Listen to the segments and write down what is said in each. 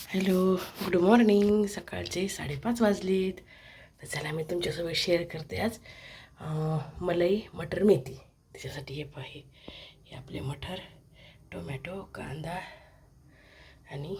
Hello, good morning. सकाळचे 5:30 वाजलेत. तर चला मी तुमच्यासोबत शेअर करते आज मलाई मटर मेथी. त्याच्यासाठी हे आपले मटर, टोमॅटो, कांदा आणि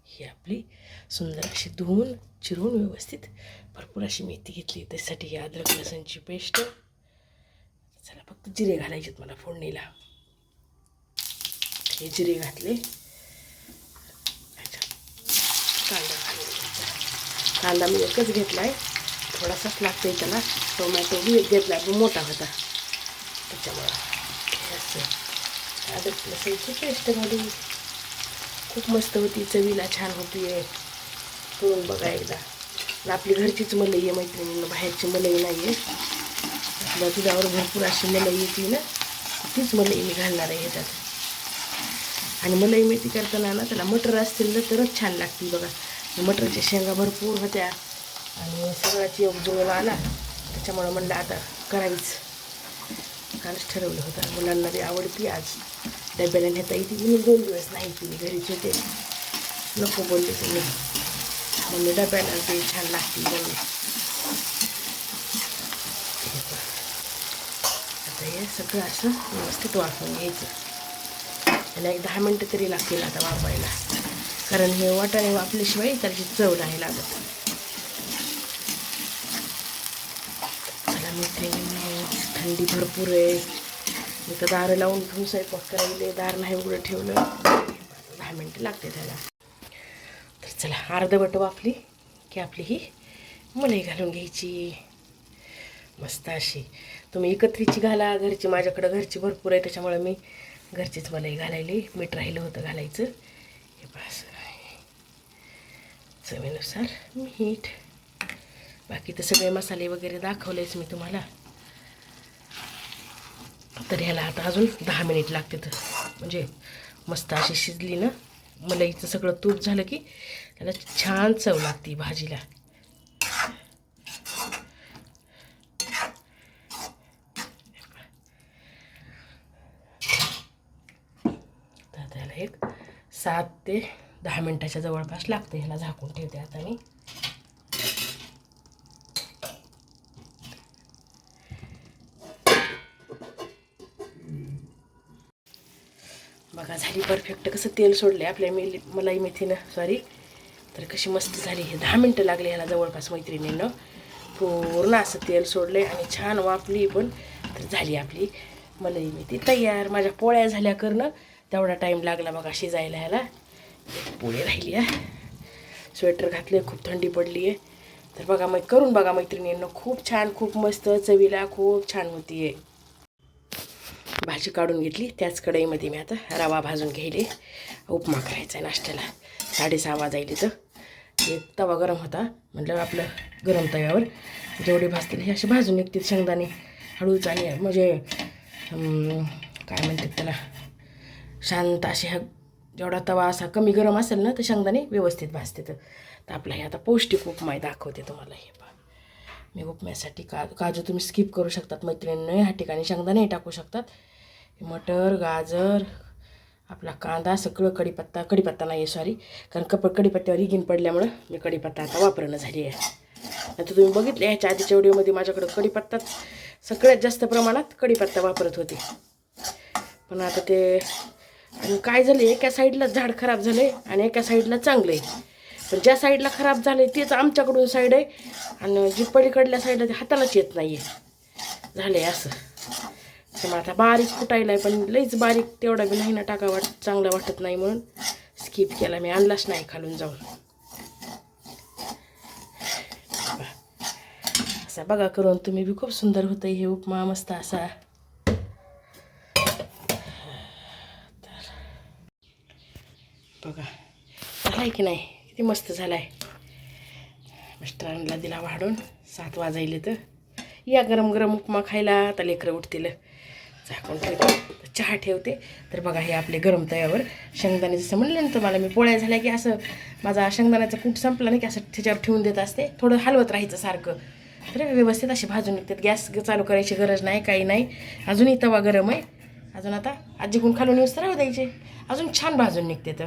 ही आपली सुंदर अशी धुवून चिरून व्यवस्थित भरपूर अशी मेथी घेतली. त्यासाठी ही अद्रक लसूणची पेस्ट. चला फक्त जिरे घालायचेत मला फोडणीला. हे जिरे घातले. कांदा मी एकच घेतला आहे, थोडासाच लागते त्याला. टोमॅटो बी एक घेतला, तो मोठा होता त्याच्यामुळं. असं अद्रक लसूणची पेस्ट घालून खूप मस्त होती, चवीला छान होती. करून बघा एकदा. आपली घरचीच मलाई आहे मैत्रिणींना, बाहेरची मलाई नाही आहे. आपल्या दुधावर भरपूर अशी मलाई येते ना, तीच मलाई मी घालणार आहे ह्याच्यात. आणि मलाई मेथी करताना ना त्याला मटर असतील ना तरच छान लागते बघा. मटरच्या शेंगा भरपूर होत्या आणि सगळ्याची योग जुळून आला, त्याच्यामुळं म्हणलं आता करावीच. कालच ठरवलं होतं, मुलांना ती आवडती. आज डब्याला नेता येते. मी 2 दिवस नाही पिली, घरीच होते, नको बोलले तुम्ही, म्हणजे डब्याला ते छान लागते म्हणून. आता हे सगळं असं व्यवस्थित वाफवून घ्यायचं. त्याला एक 10 मिनटं तरी लागतील आता वाफायला, कारण हे वाटाणे वाफल्याशिवाय त्याची चव नाही लागत. मला थंडी भरपूर आहे. मी तर दारं लावून ठेवून स्वयंपाक करायला, दार नाही उघडं ठेवलं. 10 मिनटं लागते त्याला. तर चला, अर्धवट वाफली की आपली ही मलाई घालून घ्यायची मस्त अशी. तुम्ही एकत्रीची घाला, घरची. माझ्याकडं घरची भरपूर आहे त्याच्यामुळे मी घरचीच मलाई घालायली. मीठ राहिलं होतं घालायचं. हे बस, चवीनुसार मीठ. बाकी तर सगळे मसाले वगैरे दाखवलेच मी तुम्हाला. तर ह्याला आता अजून 10 मिनिट लागते, तर म्हणजे मस्त अशी शिजली ना, मलाईचं सगळं तूप झालं की त्याला छान चव लागते भाजीला. तर त्याला एक 7 ते 10 मिनिटाच्या जवळपास लागते. ह्याला झाकून ठेवते आता मी. बघा झाली परफेक्ट. कसं तेल सोडले आपल्या मलाई मेथीनं, सॉरी. तर कशी मस्त झाली. हे 10 मिनटं लागले ह्याला जवळपास मैत्रिणींनं. पूर्ण असं तेल सोडले आणि छान वाफली पण. तर झाली आपली मलाई मेथी तयार. माझ्या पोळ्या झाल्या करणं, तेवढा टाईम लागला बघा शिजायला ह्याला. पोळी राहिली आहे. स्वेटर घातले, खूप थंडी पडली आहे. तर बघा मग करून बघा मैत्रिणींना, खूप छान, खूप मस्त, चवीला खूप छान होती आहे. भाजी काढून घेतली. त्याच कढईमध्ये मी आता रवा भाजून घ्यायले. उपमा करायचा आहे नाश्त्याला. 6:30 वाजायले. तर एक तवा गरम होता, म्हटलं आपलं गरम तव्यावर जेवढे भाजतील हे असे भाजून निघतील शेंगदाणे हळूच. आणि म्हणजे काय म्हणतात त्याला, शांत असे. हा जेवढा तवा असा कमी गरम असेल ना तर शेंगदाणे व्यवस्थित भाजते. तर आपला हे आता पौष्टिक उपमा दाखवते तुम्हाला. हे पहा, मी उपम्यासाठी काजू तुम्ही स्किप करू शकतात मैत्रिणींनी, ह्या ठिकाणी शेंगदाणे टाकू शकतात. मटर, गाजर, आपला कांदा, सगळं, कढीपत्ता नाही सॉरी, कारण कढीपत्त्यावर हिगीन पडल्यामुळं मी कढीपत्ता आता वापरणं झाली आहे. नाही तर तुम्ही बघितले ह्याच्या आधीच्या व्हिडिओमध्ये माझ्याकडं कढीपत्ताच सगळ्यात जास्त प्रमाणात कढीपत्ता वापरत होते. पण आता ते आणि काय झालं, एका साईडला झाड खराब झालं आहे आणि एका साईडला चांगलं आहे. पण ज्या साईडला खराब झालं आहे तेच आमच्याकडून साईड आहे, आणि जी पलीकडल्या साईडला ते हातालाच येत नाही आहे, झालं आहे असं. त्यामुळे आता बारीक फुटायला आहे, पण लईच बारीक तेवढा बी नाही ना टाका, चांगला वाटत नाही म्हणून स्किप केला मी, आणलाच नाही खालून जाऊन. असा बघा करून तुम्ही बी, खूप सुंदर होतं हे उपमा मस्त असा. बघा झालाय की नाही, किती मस्त झालाय. मिस्टरांना दिला वाढून. 7 वाजायले. तर या गरम गरम उपमा खायला. आता लेकरं उठतील. झाकून ठेवते, चहा ठेवते. तर बघा हे आपले गरम तव्यावर शेंगदाणे, जसं म्हणलं ना तुम्हाला मी, पोळ्या झाल्या की असं माझा शेंगदाण्याचा कूट संपला नाही की असं त्याच्यावर ठेवून देत असते, थोडं हलवत राहायचं सारखं. तर व्यवस्थित असे भाजून निघतात. गॅस चालू करायची गरज नाही, काही नाही. अजूनही तवा गरम आहे. अजून आता आजीकडून खालून येऊस तर राहू द्यायचे, अजून छान भाजून निघते. तर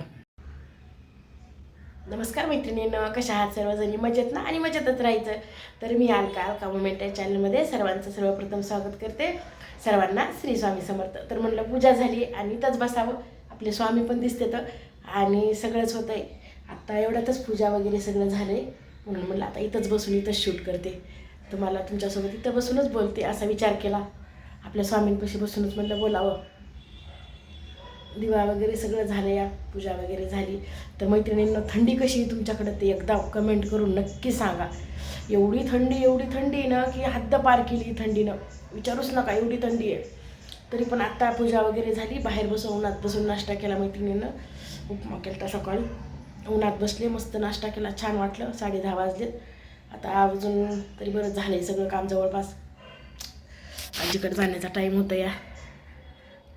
नमस्कार मैत्रिणींनो, कशा आहात सर्वजणी? मजेत ना? आणि मजेतच राहायचं. तर मी अलका मोमेंट या चॅनलमध्ये सर्वांचं सर्वप्रथम स्वागत करते. सर्वांना श्री स्वामी समर्थ. तर म्हणलं पूजा झाली आणि इथंच बसावं, आपले स्वामी पण दिसते तर आणि सगळंच होतं आहे. आत्ता एवढ्यातच पूजा वगैरे सगळं झालं आहे, म्हणून म्हणलं आता इथंच बसून इथंच शूट करते. तुम्हाला तुमच्यासोबत इथं बसूनच बोलते असा विचार केला. आपल्या स्वामींपाशी बसूनच म्हणलं बोलावं. दिवा वगैरे सगळं झालं, या पूजा वगैरे झाली. तर मैत्रिणींना थंडी कशी आहे तुमच्याकडे ते एकदा कमेंट करून नक्की सांगा. एवढी थंडी ना की हद्द पार केली थंडीनं, विचारूच नका एवढी थंडी आहे. तरी पण आत्ता पूजा वगैरे झाली, बाहेर बसून उन्हात बसून नाश्ता केला मैत्रिणीनं. उपमा केला सकाळी, उन्हात बसले, मस्त नाश्ता केला, छान वाटलं. 10:30 वाजलेत. आता अजून तरी बरं झालं आहे सगळं काम जवळपास. आजीकडे जाण्याचा टाईम होता या.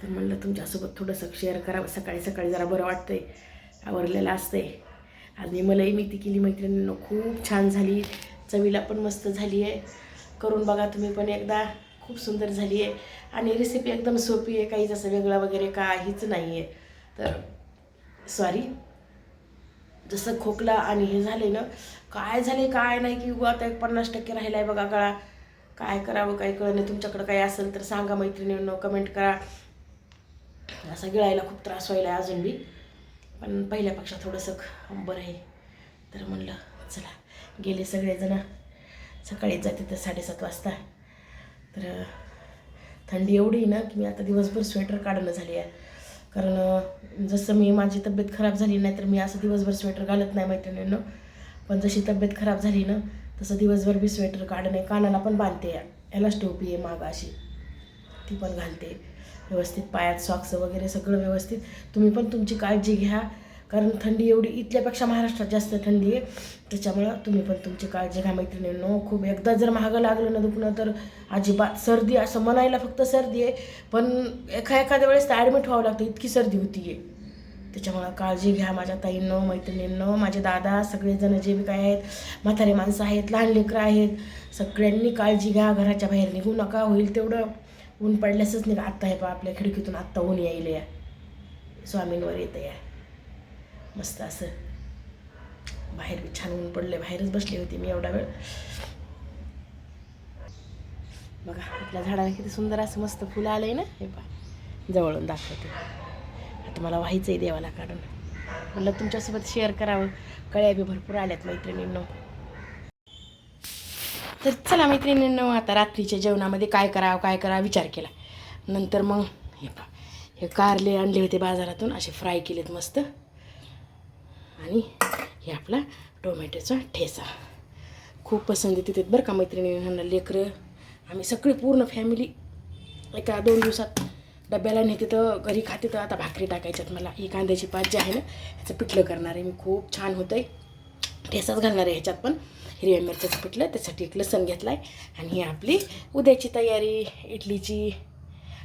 तर म्हणलं तुमच्यासोबत थोडंसं शेअर करावं. सकाळी सकाळी जरा बरं वाटतंय, आवरलेलं असतंय. आज मी मलाही मेथी केली मैत्रिणींनो, खूप छान झाली, चवीला पण मस्त झाली आहे. करून बघा तुम्ही पण एकदा, खूप सुंदर झाली आहे. आणि रेसिपी एकदम सोपी आहे, काहीच असं वेगळं वगैरे काहीच नाही आहे. तर सॉरी, जसं खोकला आणि हे झाले ना, काय झाले काय नाही की आता 50% राहिला आहे बघा गळा. काय करावं काही कळलं नाही. तुमच्याकडं काही असेल तर सांगा मैत्रिणींनो, कमेंट करा. असं गिळायला खूप त्रास व्हायला आहे अजून बी, पण पहिल्यापेक्षा थोडंसं बरं आहे. तर म्हणलं चला, गेले सगळेजण, सकाळीच जाते तर 7:30 वाजता. तर थंडी एवढी ना की मी आता दिवसभर स्वेटर काढणं झाली आहे. कारण जसं माझी तब्येत खराब झाली नाही तर मी असं दिवसभर स्वेटर घालत नाही मैत्रिणींनो. पण जशी तब्येत खराब झाली ना तसं दिवसभर बी स्वेटर काढणे. कानाला पण बांधते, यालाच टोपी आहे मागं अशी, ती पण घालते व्यवस्थित. पायात सॉक्स वगैरे सगळं व्यवस्थित. तुम्ही पण तुमची काळजी घ्या, कारण थंडी एवढी, इथल्यापेक्षा महाराष्ट्रात जास्त थंडी आहे. त्याच्यामुळं तुम्ही पण तुमची काळजी घ्या मैत्रिणींनो. खूप एकदा जर महागं लागलं ना दुखणं तर अजिबात, सर्दी असं म्हणायला फक्त सर्दी आहे, पण एखाद्या वेळेस तर ॲडमिट व्हावं लागतं, इतकी सर्दी होती आहे. त्याच्यामुळं काळजी घ्या माझ्या ताईंनो, मैत्रिणींनो, माझे दादा, सगळेजण जे बी काय आहेत, म्हातारे माणसं आहेत, लहान लेकरं आहेत, सगळ्यांनी काळजी घ्या. घराच्या बाहेर निघू नका, होईल तेवढं ऊन पडल्यासच निघा. आत्ता हे पा आपल्या खिडकीतून आत्ता ऊन यायला या, स्वामींवर येतं या मस्त असं. बाहेर बी छान ऊन पडले, बाहेरच बसली होती मी एवढा वेळ. बघा आपल्या झाडाला किती सुंदर असं मस्त फुलं आलंय ना, हे पा जवळून दाखवते. आता मला व्हायचं आहे देवाला काढून, म्हणलं तुमच्यासोबत शेअर करावं. कळ्या बी भरपूर आल्यात मैत्रिणींनो. तर चला मैत्रिणींनो, आता रात्रीच्या जेवणामध्ये काय करावं विचार केला. नंतर मग हे पा, हे कारले आणले होते बाजारातून, असे फ्राय केलेत मस्त. आणि हे आपला टोमॅटोचा ठेचा, खूप पसंत आहे तिथे बरं का मैत्रिणींना. लेकरं आम्ही सगळी पूर्ण फॅमिली एका 2 दिवसात डब्याला नेते तर घरी खाते. तर आता भाकरी टाकायच्यात मला. ही कांद्याची पात जी आहे ना, ह्याचं पिठलं करणार आहे मी, खूप छान होतं आहे. ठेचाच घालणार आहे ह्याच्यात पण, हिरव्या मिरच्याचं पिठलं. त्यासाठी एक लसण घेतला आहे. आणि ही आपली उद्याची तयारी इडलीची.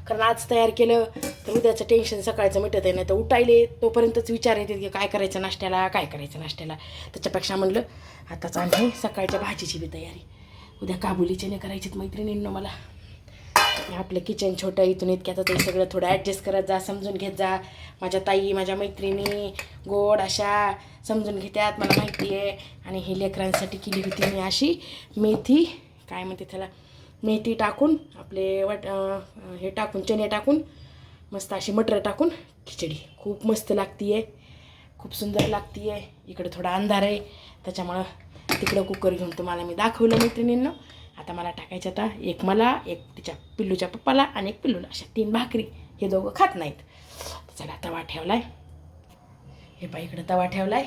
कारण आज तयार केलं तर उद्याचं टेन्शन सकाळचं मिटत आहे, नाही तर उठायले तोपर्यंतच विचार येते की काय करायचं नाश्त्याला, काय करायचं नाश्त्याला. त्याच्यापेक्षा म्हणलं आताच आणली सकाळच्या भाजीची बी तयारी. उद्या काबुली चणे करायचीत मैत्रिणींनो मला. आपलं किचन छोटं, इथून इतक्यात ते सगळं थोडं ॲडजस्ट करत जा, समजून घेत जा. माझ्या ताई, माझ्या मैत्रिणी गोड अशा समजून घेतात, मला माहिती आहे. आणि ही लेकरांसाठी केली होती मी अशी मेथी, काय म्हणते त्याला, मेथी टाकून आपले हे टाकून, चणे टाकून, मस्त अशी मटर टाकून खिचडी. खूप मस्त लागती आहे, खूप सुंदर लागती आहे. इकडं थोडा अंधार आहे त्याच्यामुळं तिकडं कुकर घेऊन तुम्हाला मी दाखवलं मैत्रिणींनो. आता मला टाकायचं, आता एक मला, एक तिच्या पिल्लूच्या पप्पाला आणि एक पिल्लूला, अशा 3 भाकरी. हे दोघं खात नाहीत. चला तवा ठेवला आहे, हे पा इकडं तवा ठेवला आहे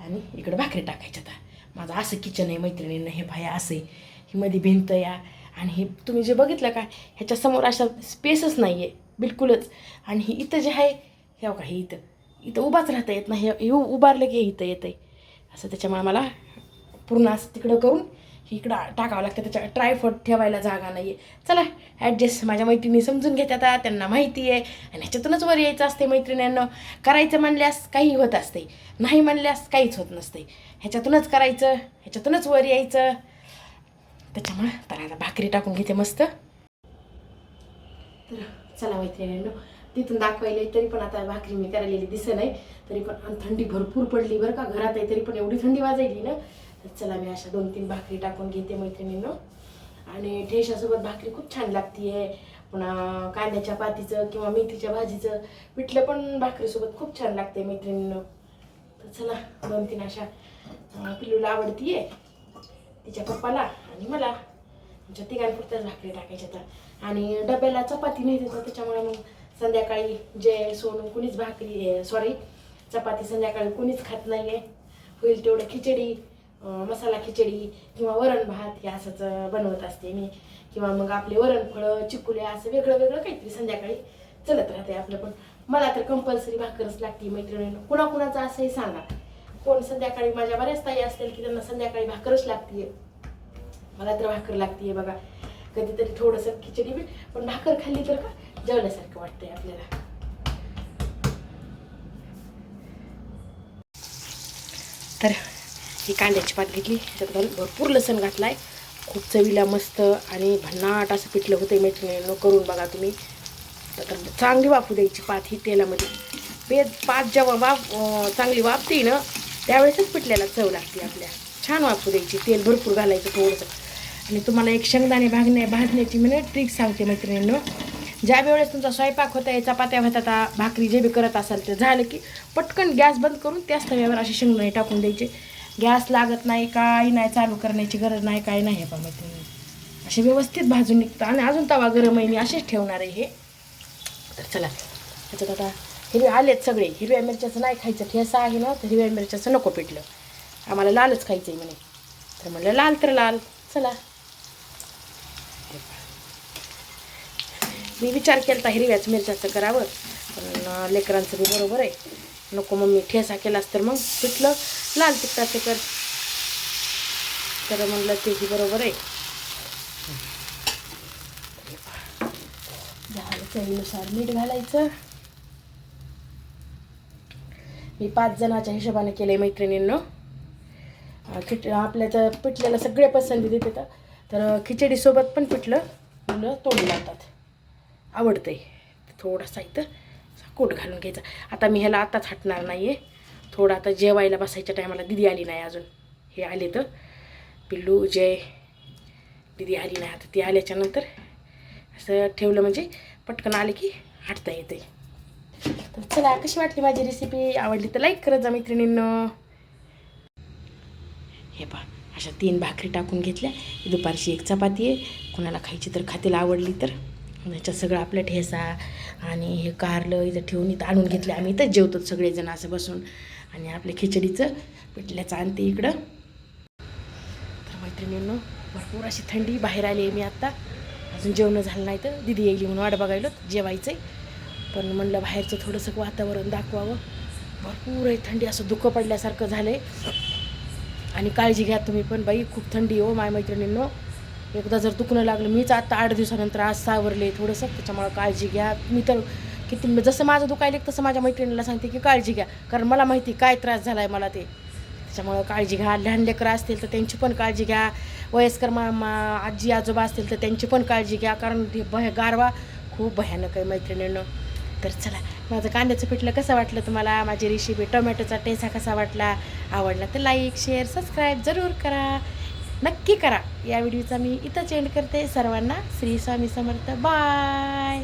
आणि इकडं भाकरी टाकायच्या. आता माझं असं किचन आहे मैत्रिणींना. हे पाया असं आहे, ही मध्ये भिंत या. आणि हे तुम्ही जे बघितलं का, ह्याच्यासमोर अशा स्पेसच नाही आहे बिलकुलच. आणि ही इथं जे आहे हे बघा, हे इथं उभाच राहता येत नाही, हे उभारलं की इथं येतं आहे असं. त्याच्यामुळे मला पूर्ण असं तिकडं करून इकडं टाकावं लागतं, त्याच्या ट्रायफॉड ठेवायला जागा नाही आहे. चला ॲडजस्ट, माझ्या मैत्रिणी समजून घेतात, त्यांना माहिती आहे. आणि ह्याच्यातूनच वर यायचं असते मैत्रिणींना. करायचं म्हणल्यास काही होत असते, नाही म्हणल्यास काहीच होत नसते. ह्याच्यातूनच करायचं, ह्याच्यातूनच वर यायचं. त्याच्यामुळं तर आता भाकरी टाकून घेते मस्त. तर चला मैत्रिणींनो, तिथून दाखवायला, तरी पण आता भाकरी मी करायलेली दिसत नाही. तरी पण थंडी भरपूर पडली बरं का घरात आहे, तरी पण एवढी थंडी वाजायली ना. तर चला मी अशा 2-3 भाकरी टाकून घेते मैत्रिणींनो. आणि ठेशासोबत भाकरी खूप छान लागते. पुन्हा कांद्याच्या पातीचं किंवा मेथीच्या भाजीचं पिठलं पण भाकरीसोबत खूप छान लागते मैत्रिणींनो. तर चला 2-3 अशा पिल्लूला आवडतीये, तिच्या पप्पाला आणि मला, आमच्या तिघांपुरत्याच भाकरी टाकायच्या. तर आणि डब्याला चपाती नाही देतात, त्याच्यामुळे मग संध्याकाळी जे सोनू कुणीच चपाती संध्याकाळी कुणीच खात नाही आहे. होईल तेवढं खिचडी, मसाला खिचडी किंवा वरण भात हे असंच बनवत असते मी. किंवा मग आपले वरणफळं, चिकुल्या असं वेगळं वेगळं काहीतरी संध्याकाळी चलत राहते आपलं. पण मला तर कंपल्सरी भाकरच लागते मैत्रिणींनो. कुणाकुणाचं असंही सांगा. कोण संध्याकाळी, माझ्या बऱ्याच ताई असतील की त्यांना संध्याकाळी भाकरच लागते. मला तर भाकर लागते बघा. कधीतरी थोडंसं खिचडी बी, पण भाकर खाल्ली तर का जेवल्यासारखं वाटतंय आपल्याला. तर ही कांद्याची पात घेतली, त्याच्यात घालून भरपूर लसण घातलाय. खूप चवीला मस्त आणि भन्नाट असं पिठलं होतं मैत्रिणींनो. करून बघा तुम्ही. तर चांगली वाफू द्यायची पात ही तेलामध्ये. पात जेव्हा चांगली वाफते ना, त्यावेळेसच पिठल्याला चव लागते आपल्या. छान वाफू द्यायची. तेल भरपूर घालायचं थोडंसं. आणि तुम्हाला एक शेंगदाणे भाजण्याची मी ट्रिक सांगते मैत्रिणींनो. ज्या वेळेस तुमचा स्वयंपाक होता, याचा चपात्या होता, भाकरी जे बी करत असाल ते झालं की पटकन गॅस बंद करून त्याच तव्यावर असे शेंगदाणे टाकून द्यायचे. गॅस लागत नाही, काही नाही, चालू करण्याची गरज नाही, काही नाही. पण मैत्रिणी असे व्यवस्थित भाजून निघतं. आणि अजून तवा गरम आहे, मी असेच ठेवणार आहे हे. तर चला त्याच्यात आता हिरवे आलेत सगळे. हिरव्या मिरच्याचं नाही खायचं, ठेसा आहे ना, तर हिरव्या मिरच्याचं नको पिठलं, आम्हाला लालच खायचं आहे म्हणे. तर म्हणलं लाल तर लाल. चला मी विचार केला तर हिरव्याच मिरच्याचं करावं, पण लेकरांचं बी बरोबर आहे. नको मम्मी ठेसा केलास तर मग पिठलं लाल तिखटाचं कर. तर म्हणलं तेही बरोबर आहे. झालं, चवीनुसार मीठ घालायचं. मी 5 जणाच्या हिशोबाने केलं आहे मैत्रिणींनो. आपल्या तर पिठल्याला सगळे पसंती देतात. तर खिचडीसोबत पण पिठलं मुलं तोडी लावतात, आवडतंय. थोडासा इथं कूट घालून घ्यायचा. आता मी ह्याला आताच हटणार नाही आहे. थोडं आता जेवायला बसायच्या टायमाला दिदी आली नाही अजून. हे आले तर पिल्लू, जय, दिदी आली नाही. आता ती आल्याच्यानंतर असं ठेवलं म्हणजे पटकन आले की हटता येते. तर चला, कशी वाटली माझी रेसिपी? आवडली तर लाईक करत जा मैत्रिणींनो. हे पहा, अशा 3 भाकरी टाकून घेतल्या. दुपारची 1 चपाती आहे. कोणाला खायची तर खातील, आवडली तर. ह्याच्यात सगळं आपलं ठेसा आणि हे कारलं इथं ठेवून इथं आणून घेतले. आम्ही इथंच जेवतो सगळेजण असं बसून. आणि आपल्या खिचडीचं पिठल्याचं आणते इकडं. तर मैत्रिणींनो, भरपूर अशी थंडी. बाहेर आली आहे मी आत्ता. अजून जेवण झालं नाही, तर दिदी येईल म्हणून वाट बघायलो. जेवायचं आहे, पण म्हणलं बाहेरचं थोडंसं वातावरण दाखवावं. भरपूर आहे थंडी, असं धुकं पडल्यासारखं झालं आहे. आणि काळजी घ्या तुम्ही पण बाई, खूप थंडी हो माय मैत्रिणींनो. एकदा जर दुखणं लागलं, मीच आता 8 दिवसानंतर आज सावरले थोडंसं. त्याच्यामुळं काळजी घ्या. मी तर किती, जसं माझं दुखायलं तसं माझ्या मैत्रिणीला सांगते की काळजी घ्या, कारण मला माहिती काय त्रास झाला आहे मला ते. त्याच्यामुळं काळजी घ्या. लहान लेकरं असतील तर त्यांची पण काळजी घ्या. वयस्कर आजी आजोबा असतील तर त्यांची पण काळजी घ्या, कारण गारवा खूप भयानक आहे मैत्रिणींनो. तर चला, माझं कांद्याचं पिठलं कसं वाटलं तुम्हाला? माझी रेसिपी टोमॅटोचा ठेचा कसा वाटला? आवडला तर लाईक, शेअर, सबस्क्राईब जरूर करा, नक्की करा. या व्हिडिओचा मी इथंच एंड करते. सर्वांना श्री स्वामी समर्थ. बाय.